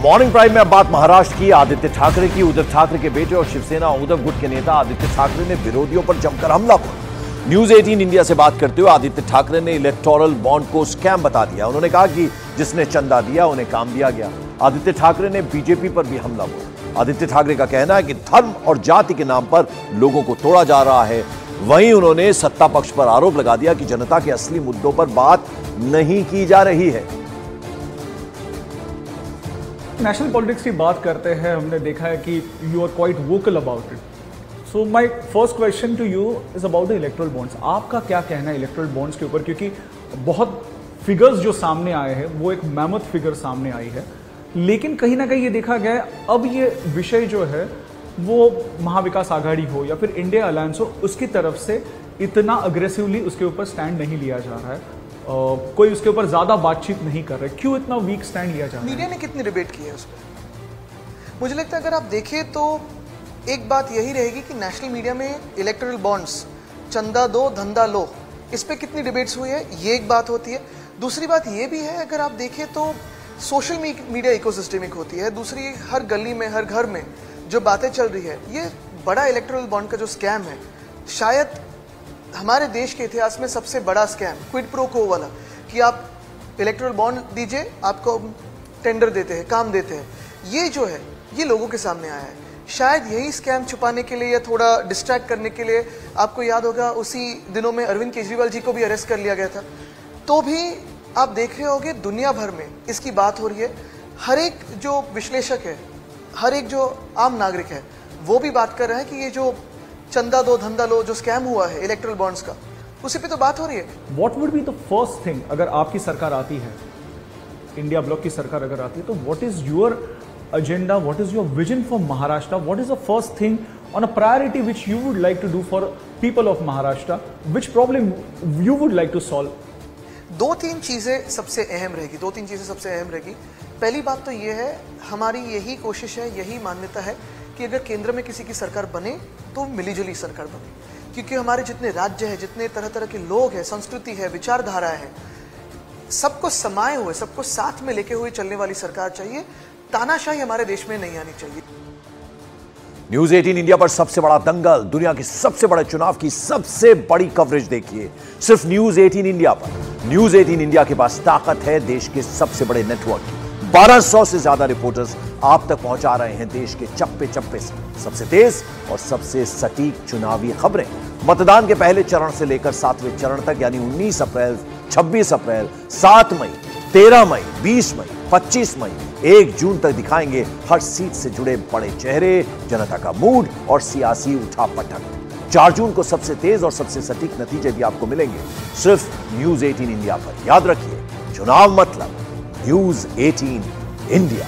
Morning prime में अब बात महाराष्ट्र की, आदित्य ठाकरे की। उद्धव ठाकरे के बेटे और शिवसेना उद्धव गुट के नेता आदित्य ठाकरे ने विरोधियों पर जमकर हमला बोला। न्यूज 18 इंडिया से बात करते हुए आदित्य ठाकरे ने इलेक्टोरल बॉन्ड को स्कैम बता दिया। उन्होंने कहा कि जिसने चंदा दिया उन्हें काम दिया गया। आदित्य ठाकरे ने बीजेपी पर भी हमला बोला। आदित्य ठाकरे का कहना है कि धर्म और जाति के नाम पर लोगों को तोड़ा जा रहा है। वहीं उन्होंने सत्ता पक्ष पर आरोप लगा दिया कि जनता के असली मुद्दों पर बात नहीं की जा रही है। नेशनल पॉलिटिक्स की बात करते हैं, हमने देखा है कि you are quite vocal about it. So my first question to you is about the electoral bonds. आपका क्या कहना है इलेक्टोरल बॉन्ड्स के ऊपर, क्योंकि बहुत फिगर्स जो सामने आए हैं वो एक मैमथ फिगर सामने आई है, लेकिन कहीं ना कहीं ये देखा गया है अब ये विषय जो है वो महाविकास आघाड़ी हो या फिर इंडिया अलायंस हो, उसकी तरफ से इतना अग्रेसिवली उसके ऊपर स्टैंड नहीं लिया जा रहा है। कोई उसके ऊपर ज्यादा बातचीत नहीं कर रहे। क्यों इतना वीक स्टैंड लिया जा रहा है? मीडिया ने कितनी डिबेट की है उस पर? मुझे लगता है अगर आप देखें तो एक बात यही रहेगी कि नेशनल मीडिया में इलेक्टोरल बॉन्ड्स, चंदा दो धंधा लो, इस पे कितनी डिबेट्स हुई है, ये एक बात होती है। दूसरी बात ये भी है, अगर आप देखें तो सोशल मीडिया इकोसिस्टमिक होती है। दूसरी, हर गली में हर घर में जो बातें चल रही है, ये बड़ा इलेक्टोरल बॉन्ड का जो स्कैम है, शायद हमारे देश के इतिहास में सबसे बड़ा स्कैम, क्विड प्रो को वाला, कि आप इलेक्टोरल बॉन्ड दीजिए, आपको टेंडर देते हैं, काम देते हैं, ये जो है ये लोगों के सामने आया है। शायद यही स्कैम छुपाने के लिए या थोड़ा डिस्ट्रैक्ट करने के लिए, आपको याद होगा उसी दिनों में अरविंद केजरीवाल जी को भी अरेस्ट कर लिया गया था। तो भी आप देख रहे होंगे दुनिया भर में इसकी बात हो रही है। हर एक जो विश्लेषक है, हर एक जो आम नागरिक है, वो भी बात कर रहे हैं कि ये जो चंदा दो धंधा लो जो स्कैम हुआ है इलेक्टोरल बॉन्ड्स का, उसी पे तो बात हो रही है। What would be the first thing, अगर आपकी सरकार आती है, इंडिया ब्लॉक की सरकार अगर आती है, तो what is your agenda, what is your vision for Maharashtra? What is the first thing on a priority which you would like to do for people of Maharashtra? Which problem you would like to solve? दो तीन चीजें सबसे अहम रहेगी। पहली बात तो ये है, हमारी यही कोशिश है, यही मान्यता है कि अगर केंद्र में किसी की सरकार बने तो मिलीजुली सरकार बने, क्योंकि हमारे जितने राज्य हैं, जितने तरह तरह के लोग हैं, संस्कृति है, विचारधारा है, सबको समाये हुए, सबको साथ में लेके हुए चलने वाली सरकार चाहिए। तानाशाही हमारे देश में नहीं आनी चाहिए। न्यूज 18 इंडिया पर सबसे बड़ा दंगल, दुनिया के सबसे बड़े चुनाव की सबसे बड़ी कवरेज देखिए सिर्फ न्यूज 18 इंडिया पर। न्यूज 18 इंडिया के पास ताकत है देश के सबसे बड़े नेटवर्क की। 1200 से ज्यादा रिपोर्टर्स आप तक पहुंचा रहे हैं देश के चप्पे चप्पे से सबसे तेज और सबसे सटीक चुनावी खबरें। मतदान के पहले चरण से लेकर 7वें चरण तक, यानी 19 अप्रैल, 26 अप्रैल, 7 मई, 13 मई, 20 मई, 25 मई, 1 जून तक दिखाएंगे हर सीट से जुड़े बड़े चेहरे, जनता का मूड और सियासी उठापटक। 4 जून को सबसे तेज और सबसे सटीक नतीजे भी आपको मिलेंगे सिर्फ न्यूज 18 इंडिया पर। याद रखिए, चुनाव मतलब न्यूज 18 इंडिया।